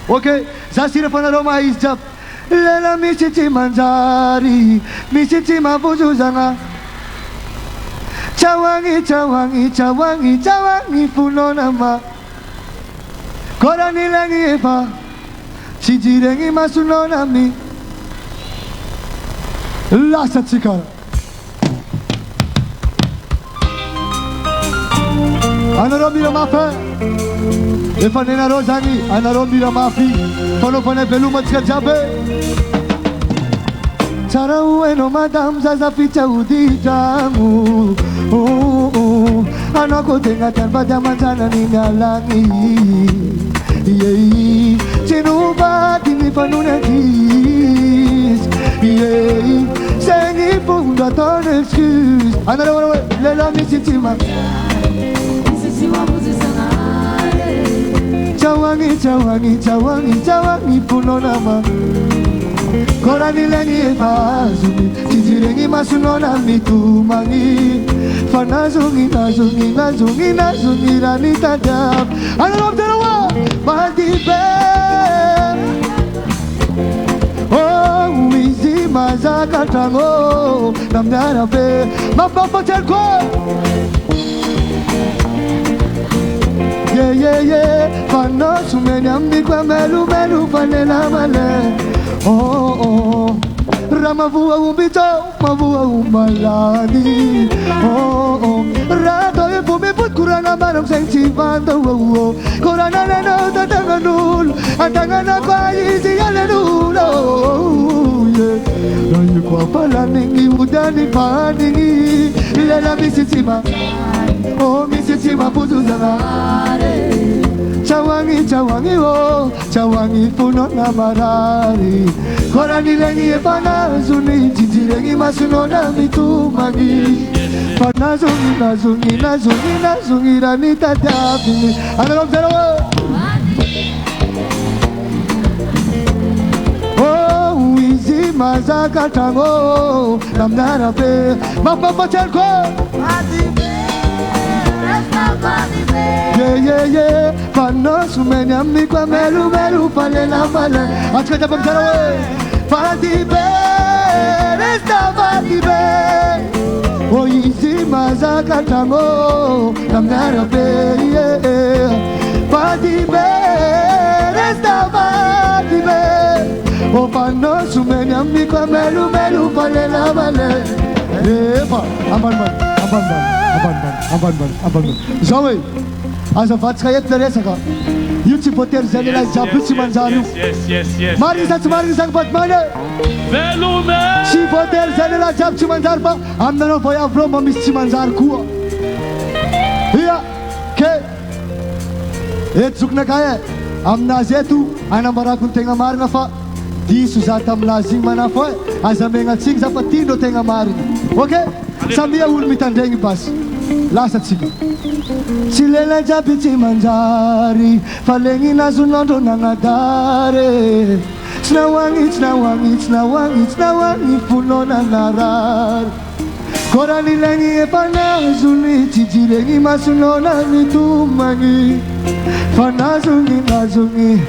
Okay, zasira panaroma izjab. Lela misiti manjari, misiti mabuzuzanga. Cawangi, cawangi, cawangi, cawangi funonama. Korani langi eva, cijirengi masunonami. Lasa cikara. Anaromira mafe, efanena rozani, anaromira mafi, fonofone veluma tskajabe. Cara ueno madam zaza ficha udijamu, anako tenga tanpa jaman ni ngalangi. Yeah, cinuba tini fanuna kis. Yeah, sengi funda ton excuse. Anaromira lela misitima. Cawangi, cawangi, cawangi, cawangi punonama. Korani lengi evazumi, cijirengi masunonami tumangi. Fanazungi, nazungi, nazungi, nazungi rani tadab. Analom terawa, maldive. Oh, wizi mazaka tango, namdara fe, mapapa telko. Yeah, yeah, yeah. Fano sumenyambi kwa melu melu fanela male. Oh, oh. Ramavua umbito, mavua umbalani. Oh, oh. Rato e fume put kurana barang sensi bando. Oh, oh. Kurana neno tatanganul, atangana kwa isi alenul. Oh, yeah. Rayu kwa palaningi udani paningi. Lela misisima. Oh, misisima putuzana. Cawangi, cawangi, oh, cawangi puno namarari. Korani lengi epana zuni, cijirengi masunona mitumagi. Pana zungi, nazungi, nazungi, nazungi rani tadabi. Analom terawa. Oh, wizi mazaka tango, namdara pe, mapapa telko. Yeah, yeah, yeah. Fano sumenyambi kwa melu melu falela fale. Achka jabam terawe. Fadibe, resta fadibe. Oh, isi mazaka tango, namdara pe. Yeah, fadibe, resta fadibe. Oh, fano sumenyambi kwa melu melu falela fale. Eva, Aban. Zoe, as a vatska yet the resaka. You chip hotel Zanela Jabusimanzaru. Yes. Marisa Marisa but mother. Velume. Chief Hotel Zanela Jabusimanzarba. I'm the no boy from Missimanzar Kua. Here, K. It's Suknakaya. I'm Nazetu, and I'm Barakuntenga Marnafa. This is Atam Lazing Manafa. As a menga sings up a tino tenga mari. Okay? Samia will meet and dengi pass. Last at Sika. Silela Japiti Manjari, Falengi Nazunoto Nangadare. Snawangi, Funona Narar. Korani Lengi Epana Zuni, Chijirengi Masunona Nitumagi. Fanazungi, Nazungi.